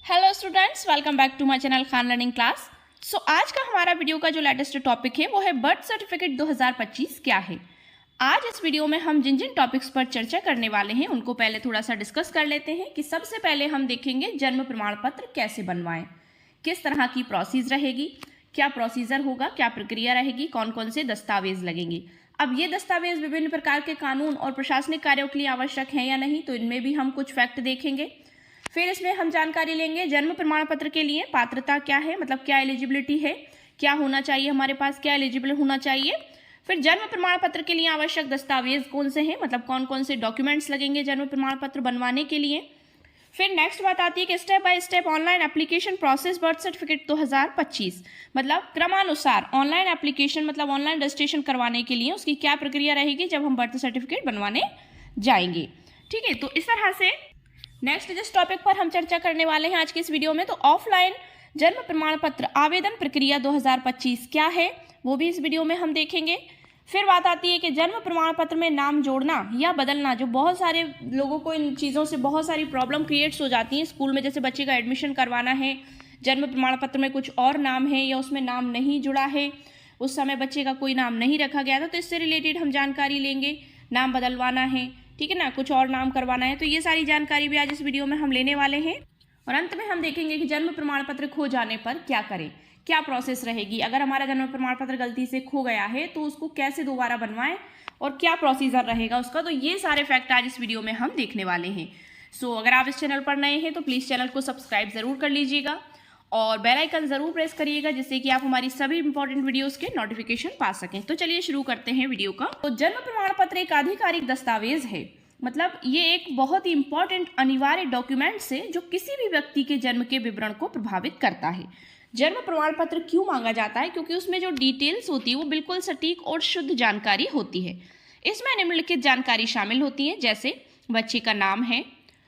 Hello students, welcome back to my channel Khan learning class. So आज का हमारा video का जो लेटेस्ट टॉपिक है वो है बर्थ सर्टिफिकेट 2025 क्या है। आज इस वीडियो में हम जिन जिन टॉपिक्स पर चर्चा करने वाले हैं उनको पहले थोड़ा सा डिस्कस कर लेते हैं कि सबसे पहले हम देखेंगे जन्म प्रमाण पत्र कैसे बनवाएं, किस तरह की प्रोसीज रहेगी, क्या प्रोसीजर होगा, क्या प्रक्रिया रहेगी, कौन कौन से दस्तावेज लगेंगे। अब ये दस्तावेज विभिन्न प्रकार के कानून और प्रशासनिक कार्यों के लिए आवश्यक हैं या नहीं, तो इनमें भी हम कुछ फैक्ट देखेंगे। फिर इसमें हम जानकारी लेंगे जन्म प्रमाण पत्र के लिए पात्रता क्या है, मतलब क्या एलिजिबिलिटी है, क्या होना चाहिए हमारे पास, क्या एलिजिबल होना चाहिए। फिर जन्म प्रमाण पत्र के लिए आवश्यक दस्तावेज कौन से हैं, मतलब कौन कौन से डॉक्यूमेंट्स लगेंगे जन्म प्रमाण पत्र बनवाने के लिए। फिर नेक्स्ट बात आती है कि step by step online application process birth certificate 2025, मतलब क्रमानुसार ऑनलाइन एप्लीकेशन मतलब ऑनलाइन रजिस्ट्रेशन करवाने के लिए उसकी क्या प्रक्रिया रहेगी जब हम बर्थ सर्टिफिकेट बनवाने जाएंगे। ठीक है, तो इस तरह से नेक्स्ट जिस टॉपिक पर हम चर्चा करने वाले हैं आज के इस वीडियो में, तो ऑफलाइन जन्म प्रमाण पत्र आवेदन प्रक्रिया 2025 क्या है वो भी इस वीडियो में हम देखेंगे। फिर बात आती है कि जन्म प्रमाण पत्र में नाम जोड़ना या बदलना, जो बहुत सारे लोगों को इन चीज़ों से बहुत सारी प्रॉब्लम क्रिएट्स हो जाती हैं। स्कूल में जैसे बच्चे का एडमिशन करवाना है, जन्म प्रमाण पत्र में कुछ और नाम है या उसमें नाम नहीं जुड़ा है, उस समय बच्चे का कोई नाम नहीं रखा गया था, तो इससे रिलेटेड हम जानकारी लेंगे। नाम बदलवाना है, ठीक है ना, कुछ और नाम करवाना है, तो ये सारी जानकारी भी आज इस वीडियो में हम लेने वाले हैं। और अंत में हम देखेंगे कि जन्म प्रमाण पत्र खो जाने पर क्या करें, क्या प्रोसेस रहेगी। अगर हमारा जन्म प्रमाण पत्र गलती से खो गया है तो उसको कैसे दोबारा बनवाएं और क्या प्रोसीजर रहेगा उसका, तो ये सारे फैक्ट आज इस वीडियो में हम देखने वाले हैं। सो अगर आप इस चैनल पर नए हैं तो प्लीज़ चैनल को सब्सक्राइब ज़रूर कर लीजिएगा और बेल आइकन ज़रूर प्रेस करिएगा जिससे कि आप हमारी सभी इंपॉर्टेंट वीडियोस के नोटिफिकेशन पा सकें। तो चलिए शुरू करते हैं वीडियो का। तो जन्म प्रमाण पत्र एक आधिकारिक दस्तावेज है, मतलब ये एक बहुत ही इंपॉर्टेंट अनिवार्य डॉक्यूमेंट्स है जो किसी भी व्यक्ति के जन्म के विवरण को प्रभावित करता है। जन्म प्रमाण पत्र क्यों मांगा जाता है? क्योंकि उसमें जो डिटेल्स होती है वो बिल्कुल सटीक और शुद्ध जानकारी होती है। इसमें निम्नलिखित जानकारी शामिल होती है, जैसे बच्चे का नाम है,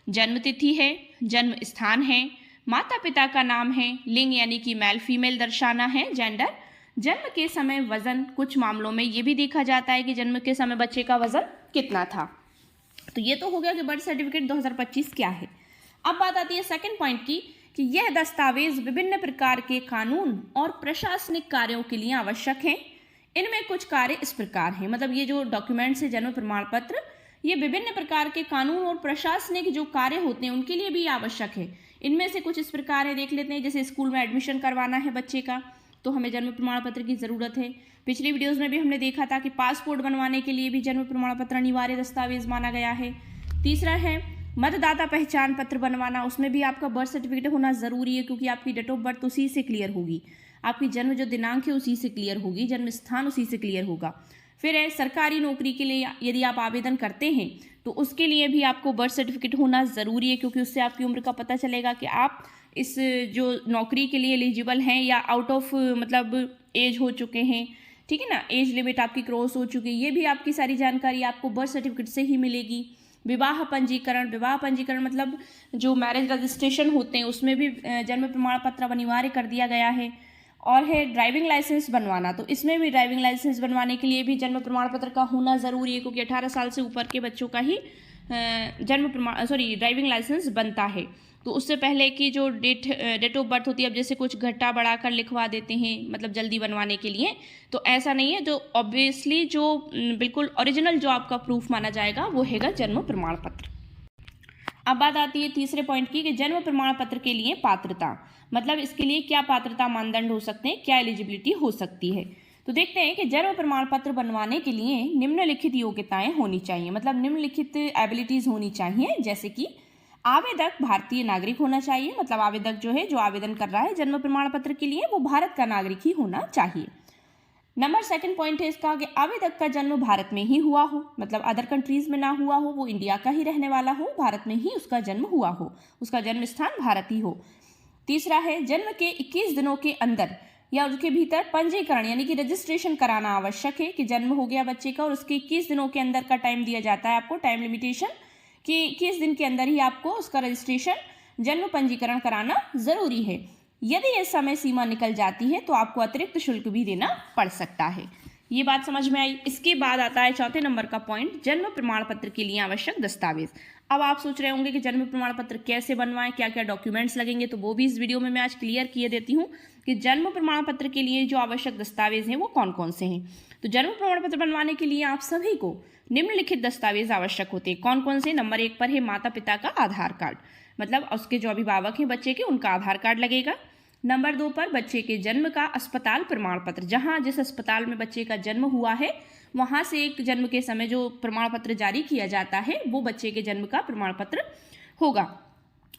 जन्म तिथि है, जन्म स्थान है, माता पिता का नाम है, लिंग यानी कि मेल फीमेल दर्शाना है, जेंडर, जन्म के समय वजन, कुछ मामलों में ये भी देखा जाता है कि जन्म के समय बच्चे का वजन कितना था। तो ये तो हो गया कि बर्थ सर्टिफिकेट 2025 क्या है। अब बात आती है सेकंड पॉइंट की कि यह दस्तावेज विभिन्न प्रकार के कानून और प्रशासनिक कार्यों के लिए आवश्यक हैं। इनमें कुछ कार्य इस प्रकार हैं, मतलब ये जो डॉक्यूमेंट्स है जन्म प्रमाण पत्र, ये विभिन्न प्रकार के कानून और प्रशासनिक जो कार्य होते हैं उनके लिए भी आवश्यक है। इनमें से कुछ इस प्रकार है, देख लेते हैं। जैसे स्कूल में एडमिशन करवाना है बच्चे का तो हमें जन्म प्रमाण पत्र की ज़रूरत है। पिछली वीडियोस में भी हमने देखा था कि पासपोर्ट बनवाने के लिए भी जन्म प्रमाण पत्र अनिवार्य दस्तावेज माना गया है। तीसरा है मतदाता पहचान पत्र बनवाना, उसमें भी आपका बर्थ सर्टिफिकेट होना ज़रूरी है क्योंकि आपकी डेट ऑफ बर्थ उसी से क्लियर होगी, आपकी जन्म जो दिनांक है उसी से क्लियर होगी, जन्म स्थान उसी से क्लियर होगा। फिर है सरकारी नौकरी के लिए यदि आप आवेदन करते हैं तो उसके लिए भी आपको बर्थ सर्टिफिकेट होना ज़रूरी है क्योंकि उससे आपकी उम्र का पता चलेगा कि आप इस जो नौकरी के लिए एलिजिबल हैं या आउट ऑफ मतलब एज हो चुके हैं, ठीक है ना, एज लिमिट आपकी क्रॉस हो चुकी है। ये भी आपकी सारी जानकारी आपको बर्थ सर्टिफिकेट से ही मिलेगी। विवाह पंजीकरण मतलब जो मैरिज रजिस्ट्रेशन होते हैं उसमें भी जन्म प्रमाण पत्र अनिवार्य कर दिया गया है। और है ड्राइविंग लाइसेंस बनवाना, तो इसमें भी ड्राइविंग लाइसेंस बनवाने के लिए भी जन्म प्रमाण पत्र का होना ज़रूरी है क्योंकि 18 साल से ऊपर के बच्चों का ही ड्राइविंग लाइसेंस बनता है। तो उससे पहले की जो डेट ऑफ बर्थ होती है, अब जैसे कुछ घटा बढ़ाकर लिखवा देते हैं मतलब जल्दी बनवाने के लिए, तो ऐसा नहीं है। जो ऑब्वियसली जो बिल्कुल ओरिजिनल जो आपका प्रूफ माना जाएगा वो हैगा जन्म प्रमाण पत्र। अब बात आती है तीसरे पॉइंट की कि जन्म प्रमाण पत्र के लिए पात्रता, मतलब इसके लिए क्या पात्रता मानदंड हो सकते हैं, क्या एलिजिबिलिटी हो सकती है। तो देखते हैं कि जन्म प्रमाण पत्र बनवाने के लिए निम्नलिखित योग्यताएं होनी चाहिए, मतलब निम्नलिखित एबिलिटीज़ होनी चाहिए। जैसे कि आवेदक भारतीय नागरिक होना चाहिए, मतलब आवेदक जो है जो आवेदन कर रहा है जन्म प्रमाण पत्र के लिए वो भारत का नागरिक ही होना चाहिए। नंबर सेकंड पॉइंट है इसका कि आवेदक का जन्म भारत में ही हुआ हो, मतलब अदर कंट्रीज में ना हुआ हो, वो इंडिया का ही रहने वाला हो, भारत में ही उसका जन्म हुआ हो, उसका जन्म स्थान भारत ही हो। तीसरा है जन्म के 21 दिनों के अंदर या उसके भीतर पंजीकरण यानी कि रजिस्ट्रेशन कराना आवश्यक है कि जन्म हो गया बच्चे का और उसके 21 दिनों के अंदर का टाइम दिया जाता है आपको, टाइम लिमिटेशन, कि 21 दिन के अंदर ही आपको उसका रजिस्ट्रेशन जन्म पंजीकरण कराना ज़रूरी है। यदि ये समय सीमा निकल जाती है तो आपको अतिरिक्त शुल्क भी देना पड़ सकता है। ये बात समझ में आई। इसके बाद आता है चौथे नंबर का पॉइंट, जन्म प्रमाण पत्र के लिए आवश्यक दस्तावेज। अब आप सोच रहे होंगे कि जन्म प्रमाण पत्र कैसे बनवाएं, क्या क्या डॉक्यूमेंट्स लगेंगे, तो वो भी इस वीडियो में मैं आज क्लियर किए देती हूँ कि जन्म प्रमाण पत्र के लिए जो आवश्यक दस्तावेज हैं वो कौन कौन से हैं। तो जन्म प्रमाण पत्र बनवाने के लिए आप सभी को निम्नलिखित दस्तावेज आवश्यक होते हैं। कौन कौन से? नंबर 1 पर है माता पिता का आधार कार्ड, मतलब उसके जो अभिभावक हैं बच्चे के, उनका आधार कार्ड लगेगा। नंबर 2 पर बच्चे के जन्म का अस्पताल प्रमाण पत्र, जहां जिस अस्पताल में बच्चे का जन्म हुआ है वहां से एक जन्म के समय जो प्रमाण पत्र जारी किया जाता है वो बच्चे के जन्म का प्रमाण पत्र होगा,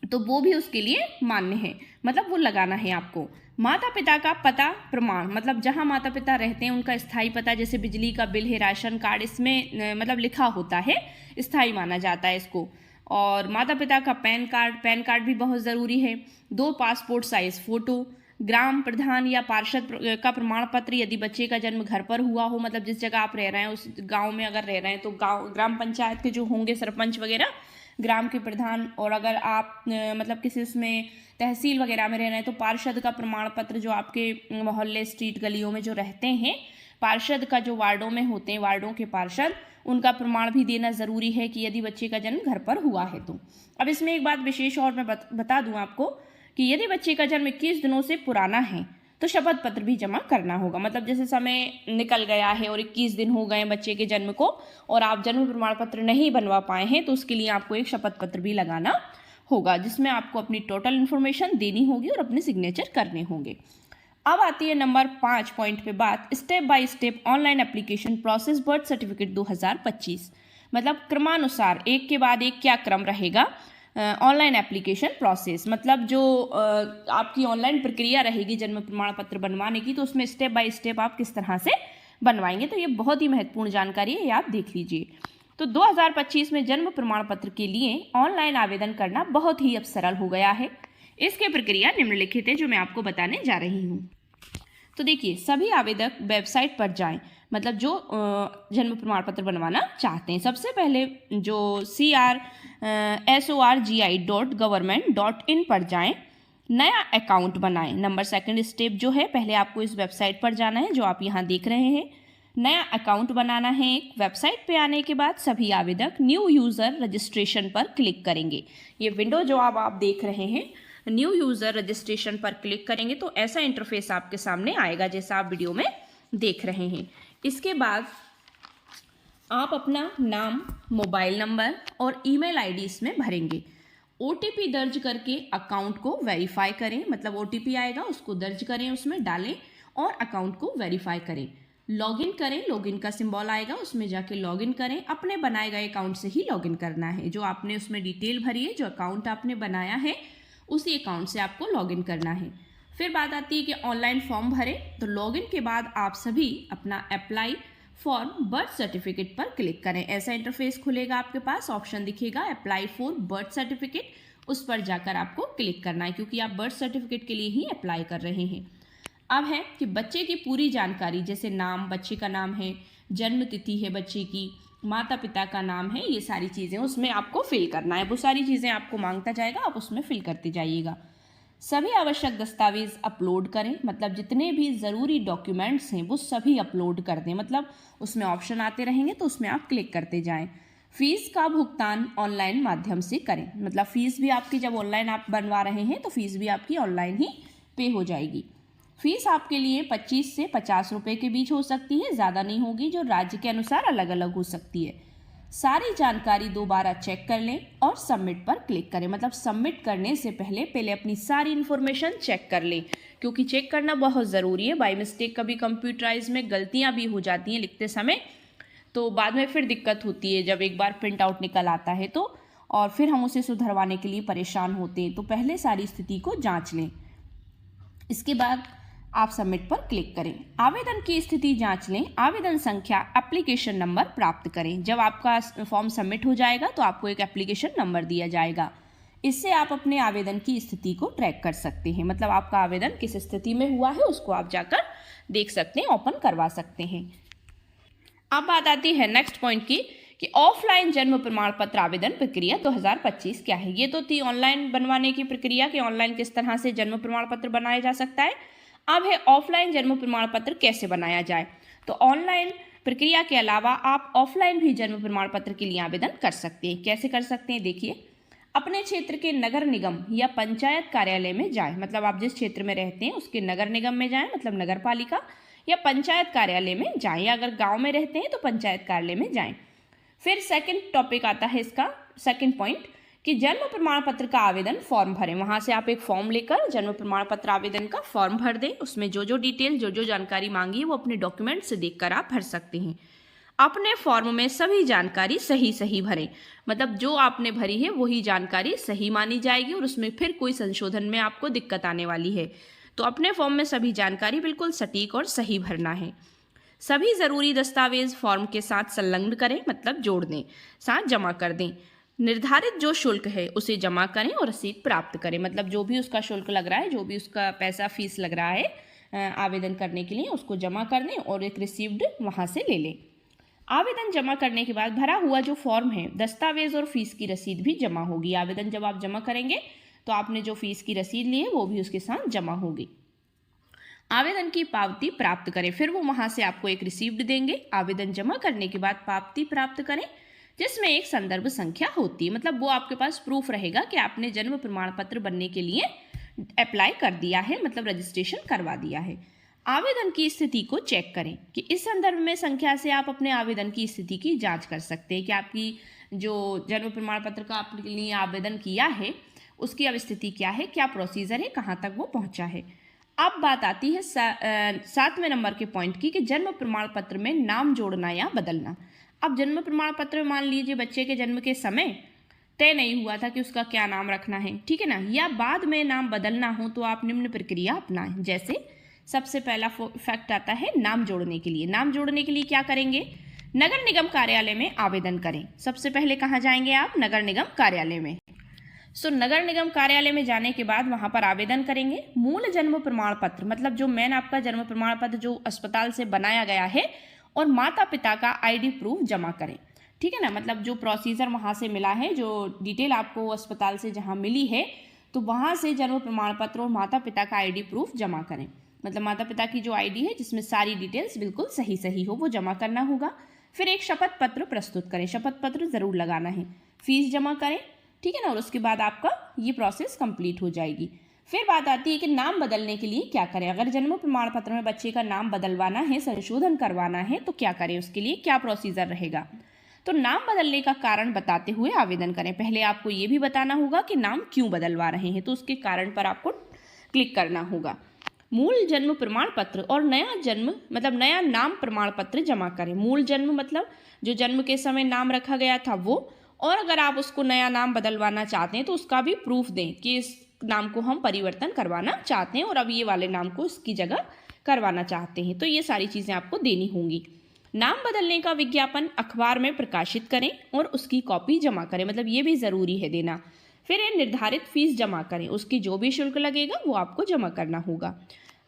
तो वो भी उसके लिए मान्य है, मतलब वो लगाना है आपको। माता पिता का पता प्रमाण, मतलब जहां माता पिता रहते हैं उनका स्थायी पता, जैसे बिजली का बिल है, राशन कार्ड, इसमें मतलब लिखा होता है, स्थायी माना जाता है इसको। और माता पिता का पैन कार्ड भी बहुत ज़रूरी है। 2 पासपोर्ट साइज फ़ोटो, ग्राम प्रधान या पार्षद का प्रमाण पत्र यदि बच्चे का जन्म घर पर हुआ हो, मतलब जिस जगह आप रह रहे हैं उस गांव में अगर रह रहे हैं तो ग्राम पंचायत के जो होंगे सरपंच वगैरह, ग्राम के प्रधान, और अगर आप मतलब किसी उसमें तहसील वगैरह में रह रहे हैं तो पार्षद का प्रमाण पत्र, जो आपके मोहल्ले स्ट्रीट गलियों में जो रहते हैं पार्षद का, जो वार्डों में होते हैं वार्डों के पार्षद, उनका प्रमाण भी देना ज़रूरी है कि यदि बच्चे का जन्म घर पर हुआ है तो। अब इसमें एक बात विशेष और मैं बता दूं आपको कि यदि बच्चे का जन्म 21 दिनों से पुराना है तो शपथ पत्र भी जमा करना होगा। मतलब जैसे समय निकल गया है और 21 दिन हो गए बच्चे के जन्म को और आप जन्म प्रमाण पत्र नहीं बनवा पाए हैं तो उसके लिए आपको एक शपथ पत्र भी लगाना होगा, जिसमें आपको अपनी टोटल इन्फॉर्मेशन देनी होगी और अपने सिग्नेचर करने होंगे। अब आती है नंबर 5 पॉइंट पे बात, step by step online application process birth certificate 2025, मतलब क्रमानुसार एक के बाद एक क्या क्रम रहेगा ऑनलाइन एप्लीकेशन प्रोसेस, मतलब जो आपकी ऑनलाइन प्रक्रिया रहेगी जन्म प्रमाण पत्र बनवाने की, तो उसमें स्टेप बाय स्टेप आप किस तरह से बनवाएंगे। तो ये बहुत ही महत्वपूर्ण जानकारी है, ये आप देख लीजिए। तो 2025 में जन्म प्रमाण पत्र के लिए ऑनलाइन आवेदन करना बहुत ही अब सरल हो गया है। इसकी प्रक्रिया निम्नलिखित है जो मैं आपको बताने जा रही हूँ। तो देखिए, सभी आवेदक वेबसाइट पर जाएं, मतलब जो जन्म प्रमाण पत्र बनवाना चाहते हैं। सबसे पहले जो sorgi.government.in पर जाएं, नया अकाउंट बनाएं। नंबर 2 स्टेप जो है, पहले आपको इस वेबसाइट पर जाना है जो आप यहाँ देख रहे हैं, नया अकाउंट बनाना है। वेबसाइट पे आने के बाद सभी आवेदक न्यू यूज़र रजिस्ट्रेशन पर क्लिक करेंगे। ये विंडो जो आप देख रहे हैं, न्यू यूज़र रजिस्ट्रेशन पर क्लिक करेंगे तो ऐसा इंटरफेस आपके सामने आएगा जैसा आप वीडियो में देख रहे हैं। इसके बाद आप अपना नाम, मोबाइल नंबर और ईमेल आईडी इसमें भरेंगे। ओटीपी दर्ज करके अकाउंट को वेरीफाई करें, मतलब ओटीपी आएगा उसको दर्ज करें, उसमें डालें और अकाउंट को वेरीफाई करें। लॉगिन करें, लॉगिन का सिंबल आएगा उसमें जाके लॉगिन करें। अपने बनाए गए अकाउंट से ही लॉगिन करना है, जो आपने उसमें डिटेल भरी है, जो अकाउंट आपने बनाया है उसी अकाउंट से आपको लॉगिन करना है। फिर बात आती है कि ऑनलाइन फॉर्म भरें। तो लॉगिन के बाद आप सभी अपना अप्लाई फॉर बर्थ सर्टिफिकेट पर क्लिक करें। ऐसा इंटरफेस खुलेगा, आपके पास ऑप्शन दिखेगा अप्लाई फॉर बर्थ सर्टिफिकेट, उस पर जाकर आपको क्लिक करना है क्योंकि आप बर्थ सर्टिफिकेट के लिए ही अप्लाई कर रहे हैं। अब है कि बच्चे की पूरी जानकारी, जैसे नाम, बच्चे का नाम है, जन्म तिथि है बच्चे की, माता पिता का नाम है, ये सारी चीज़ें उसमें आपको फिल करना है। वो सारी चीज़ें आपको मांगता जाएगा, आप उसमें फिल करते जाइएगा। सभी आवश्यक दस्तावेज अपलोड करें, मतलब जितने भी ज़रूरी डॉक्यूमेंट्स हैं वो सभी अपलोड कर दें, मतलब उसमें ऑप्शन आते रहेंगे तो उसमें आप क्लिक करते जाएं। फीस का भुगतान ऑनलाइन माध्यम से करें, मतलब फ़ीस भी आपकी जब ऑनलाइन आप बनवा रहे हैं तो फीस भी आपकी ऑनलाइन ही पे हो जाएगी। फीस आपके लिए 25 से 50 रुपये के बीच हो सकती है, ज़्यादा नहीं होगी, जो राज्य के अनुसार अलग अलग हो सकती है। सारी जानकारी दोबारा चेक कर लें और सबमिट पर क्लिक करें, मतलब सबमिट करने से पहले अपनी सारी इन्फॉर्मेशन चेक कर लें, क्योंकि चेक करना बहुत ज़रूरी है। बाय मिस्टेक कभी कंप्यूटराइज में गलतियां भी हो जाती हैं लिखते समय, तो बाद में फिर दिक्कत होती है जब एक बार प्रिंट आउट निकल आता है तो, और फिर हम उसे सुधरवाने के लिए परेशान होते हैं। तो पहले सारी स्थिति को जाँच लें, इसके बाद आप सबमिट पर क्लिक करें। आवेदन की स्थिति जांच लें, आवेदन संख्या, एप्लीकेशन नंबर प्राप्त करें। जब आपका फॉर्म सबमिट हो जाएगा तो आपको एक एप्लीकेशन नंबर दिया जाएगा, इससे आप अपने आवेदन की स्थिति को ट्रैक कर सकते हैं, मतलब आपका आवेदन किस स्थिति में हुआ है उसको आप जाकर देख सकते हैं, ओपन करवा सकते हैं। अब बात आती है नेक्स्ट पॉइंट की कि ऑफलाइन जन्म प्रमाण पत्र आवेदन प्रक्रिया 2025 क्या है। ये तो थी ऑनलाइन बनवाने की प्रक्रिया कि ऑनलाइन किस तरह से जन्म प्रमाण पत्र बनाया जा सकता है। अब है ऑफलाइन जन्म प्रमाण पत्र कैसे बनाया जाए। तो ऑनलाइन प्रक्रिया के अलावा आप ऑफलाइन भी जन्म प्रमाण पत्र के लिए आवेदन कर सकते हैं। कैसे कर सकते हैं देखिए, अपने क्षेत्र के नगर निगम या पंचायत कार्यालय में जाएं, मतलब आप जिस क्षेत्र में रहते हैं उसके नगर निगम में जाएं, मतलब नगर पालिका या पंचायत कार्यालय में जाएं, या अगर गांव में रहते हैं तो पंचायत कार्यालय में जाएं। फिर सेकंड टॉपिक आता है इसका सेकंड पॉइंट कि जन्म प्रमाण पत्र का आवेदन फॉर्म भरें। वहां से आप एक फॉर्म लेकर जन्म प्रमाण पत्र आवेदन का फॉर्म भर दें। उसमें जो जो डिटेल जो जानकारी मांगी है वो अपने डॉक्यूमेंट से देखकर आप भर सकते हैं। अपने फॉर्म में सभी जानकारी सही भरें, मतलब जो आपने भरी है वही जानकारी सही मानी जाएगी और उसमें फिर कोई संशोधन में आपको दिक्कत आने वाली है। तो अपने फॉर्म में सभी जानकारी बिल्कुल सटीक और सही भरना है। सभी ज़रूरी दस्तावेज फॉर्म के साथ संलग्न करें, मतलब जोड़ दें, साथ जमा कर दें। निर्धारित जो शुल्क है उसे जमा करें और रसीद प्राप्त करें, मतलब जो भी उसका शुल्क लग रहा है, जो भी उसका पैसा फीस लग रहा है आवेदन करने के लिए, उसको जमा कर दें और एक रिसीव्ड वहाँ से ले लें। आवेदन जमा करने के बाद भरा हुआ जो फॉर्म है, दस्तावेज और फीस की रसीद भी जमा होगी। आवेदन जब आप जमा करेंगे तो आपने जो फीस की रसीद ली है वो भी उसके साथ जमा होगी। आवेदन की पावती प्राप्त करें, फिर वो वहाँ से आपको एक रिसीप्ट देंगे। आवेदन जमा करने के बाद पावती प्राप्त करें जिसमें एक संदर्भ संख्या होती है, मतलब वो आपके पास प्रूफ रहेगा कि आपने जन्म प्रमाण पत्र बनने के लिए अप्लाई कर दिया है, मतलब रजिस्ट्रेशन करवा दिया है। आवेदन की स्थिति को चेक करें कि इस संदर्भ में संख्या से आप अपने आवेदन की स्थिति की जांच कर सकते हैं कि आपकी जो जन्म प्रमाण पत्र का आपके लिए आवेदन किया है उसकी अब स्थिति क्या है, क्या प्रोसीजर है, कहाँ तक वो पहुँचा है। अब बात आती है 7वें नंबर के पॉइंट की कि जन्म प्रमाण पत्र में नाम जोड़ना या बदलना। अब जन्म प्रमाण पत्र में मान लीजिए बच्चे के जन्म के समय तय नहीं हुआ था कि उसका क्या नाम रखना है, ठीक है ना, या बाद में नाम बदलना हो तो आप निम्न प्रक्रिया अपनाएं। जैसे सबसे पहला फैक्ट आता है नाम जोड़ने के लिए। नाम जोड़ने के लिए क्या करेंगे, नगर निगम कार्यालय में आवेदन करें। सबसे पहले कहाँ जाएंगे आप, नगर निगम कार्यालय में। नगर निगम कार्यालय में जाने के बाद वहां पर आवेदन करेंगे। मूल जन्म प्रमाण पत्र, मतलब जो मेन आपका जन्म प्रमाण पत्र जो अस्पताल से बनाया गया है, और माता पिता का आईडी प्रूफ जमा करें, ठीक है ना, मतलब जो प्रोसीजर वहां से मिला है, जो डिटेल आपको अस्पताल से जहां मिली है, तो वहां से जन्म प्रमाण पत्र और माता पिता का आईडी प्रूफ जमा करें। मतलब माता पिता की जो आईडी है जिसमें सारी डिटेल्स बिल्कुल सही हो वो जमा करना होगा। फिर एक शपथ पत्र प्रस्तुत करें, शपथ पत्र जरूर लगाना है। फीस जमा करें, ठीक है ना, और उसके बाद आपका ये प्रोसेस कंप्लीट हो जाएगी। फिर बात आती है कि नाम बदलने के लिए क्या करें। अगर जन्म प्रमाण पत्र में बच्चे का नाम बदलवाना है, संशोधन करवाना है, तो क्या करें, उसके लिए क्या प्रोसीजर रहेगा। तो नाम बदलने का कारण बताते हुए आवेदन करें। पहले आपको ये भी बताना होगा कि नाम क्यों बदलवा रहे हैं, तो उसके कारण पर आपको क्लिक करना होगा। मूल जन्म प्रमाण पत्र और नया जन्म मतलब नया नाम प्रमाण पत्र जमा करें। मूल जन्म मतलब जो जन्म के समय नाम रखा गया था वो, और अगर आप उसको नया नाम बदलवाना चाहते हैं तो उसका भी प्रूफ दें कि इस नाम को हम परिवर्तन करवाना चाहते हैं और अब ये वाले नाम को इसकी जगह करवाना चाहते हैं। तो ये सारी चीज़ें आपको देनी होंगी। नाम बदलने का विज्ञापन अखबार में प्रकाशित करें और उसकी कॉपी जमा करें, मतलब ये भी ज़रूरी है देना। फिर निर्धारित फीस जमा करें, उसकी जो भी शुल्क लगेगा वो आपको जमा करना होगा।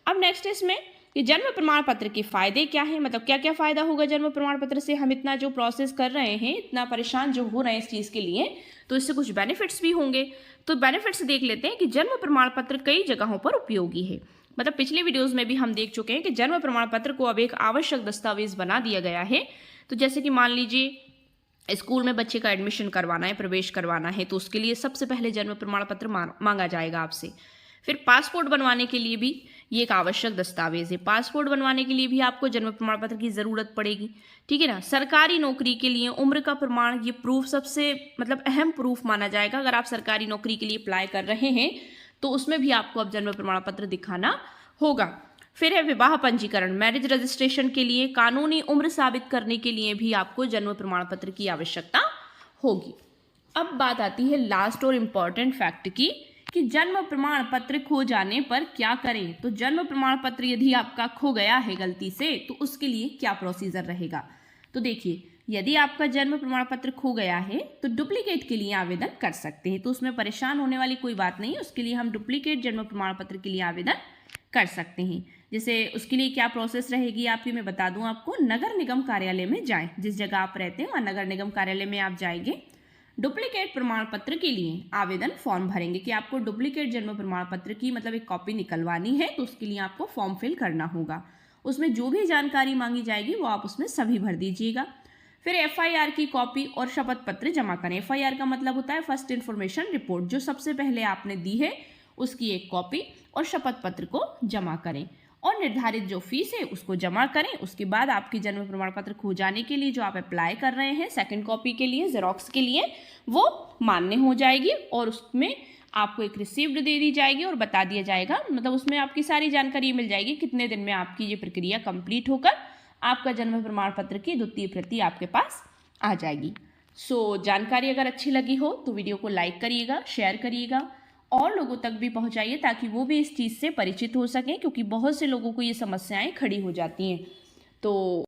अब नेक्स्ट इसमें कि जन्म प्रमाण पत्र के फायदे क्या हैं, मतलब क्या क्या फायदा होगा जन्म प्रमाण पत्र से। हम इतना जो प्रोसेस कर रहे हैं, इतना परेशान जो हो रहे हैं इस चीज़ के लिए, तो इससे कुछ बेनिफिट्स भी होंगे। तो बेनिफिट्स देख लेते हैं कि जन्म प्रमाण पत्र कई जगहों पर उपयोगी है। मतलब पिछले वीडियोज़ में भी हम देख चुके हैं कि जन्म प्रमाण पत्र को अब एक आवश्यक दस्तावेज बना दिया गया है। तो जैसे कि मान लीजिए स्कूल में बच्चे का एडमिशन करवाना है, प्रवेश करवाना है, तो उसके लिए सबसे पहले जन्म प्रमाण पत्र मांगा जाएगा आपसे। फिर पासपोर्ट बनवाने के लिए भी ये एक आवश्यक दस्तावेज है। पासपोर्ट बनवाने के लिए भी आपको जन्म प्रमाण पत्र की ज़रूरत पड़ेगी, ठीक है ना। सरकारी नौकरी के लिए उम्र का प्रमाण, ये प्रूफ सबसे मतलब अहम प्रूफ माना जाएगा। अगर आप सरकारी नौकरी के लिए अप्लाई कर रहे हैं तो उसमें भी आपको अब जन्म प्रमाण पत्र दिखाना होगा। फिर है विवाह पंजीकरण, मैरिज रजिस्ट्रेशन के लिए, कानूनी उम्र साबित करने के लिए भी आपको जन्म प्रमाण पत्र की आवश्यकता होगी। अब बात आती है लास्ट और इम्पॉर्टेंट फैक्ट की कि जन्म प्रमाण पत्र खो जाने पर क्या करें। तो जन्म प्रमाण पत्र यदि आपका खो गया है गलती से, तो उसके लिए क्या प्रोसीजर रहेगा। तो देखिए, यदि आपका जन्म प्रमाण पत्र खो गया है तो डुप्लीकेट के लिए आवेदन कर सकते हैं। तो उसमें परेशान होने वाली कोई बात नहीं है, उसके लिए हम डुप्लीकेट जन्म प्रमाण पत्र के लिए आवेदन कर सकते हैं। जैसे उसके लिए क्या प्रोसेस रहेगी आपकी मैं बता दूं आपको। नगर निगम कार्यालय में जाएं, जिस जगह आप रहते हैं वहाँ नगर निगम कार्यालय में आप जाएंगे। डुप्लीकेट प्रमाण पत्र के लिए आवेदन फॉर्म भरेंगे कि आपको डुप्लीकेट जन्म प्रमाण पत्र की मतलब एक कॉपी निकलवानी है, तो उसके लिए आपको फॉर्म फिल करना होगा। उसमें जो भी जानकारी मांगी जाएगी वो आप उसमें सभी भर दीजिएगा। फिर FIR की कॉपी और शपथ पत्र जमा करें। FIR का मतलब होता है फर्स्ट इन्फॉर्मेशन रिपोर्ट, जो सबसे पहले आपने दी है उसकी एक कॉपी और शपथ पत्र को जमा करें और निर्धारित जो फीस है उसको जमा करें। उसके बाद आपकी जन्म प्रमाण पत्र खो जाने के लिए जो आप अप्लाई कर रहे हैं सेकंड कॉपी के लिए, जेरोक्स के लिए, वो मान्य हो जाएगी और उसमें आपको एक रिसिप्ट दे दी जाएगी और बता दिया जाएगा, मतलब उसमें आपकी सारी जानकारी मिल जाएगी कितने दिन में आपकी ये प्रक्रिया कंप्लीट होकर आपका जन्म प्रमाण पत्र की द्वितीय प्रति आपके पास आ जाएगी। जानकारी अगर अच्छी लगी हो तो वीडियो को लाइक करिएगा, शेयर करिएगा और लोगों तक भी पहुंचाइए ताकि वो भी इस चीज़ से परिचित हो सकें, क्योंकि बहुत से लोगों को ये समस्याएं खड़ी हो जाती हैं। तो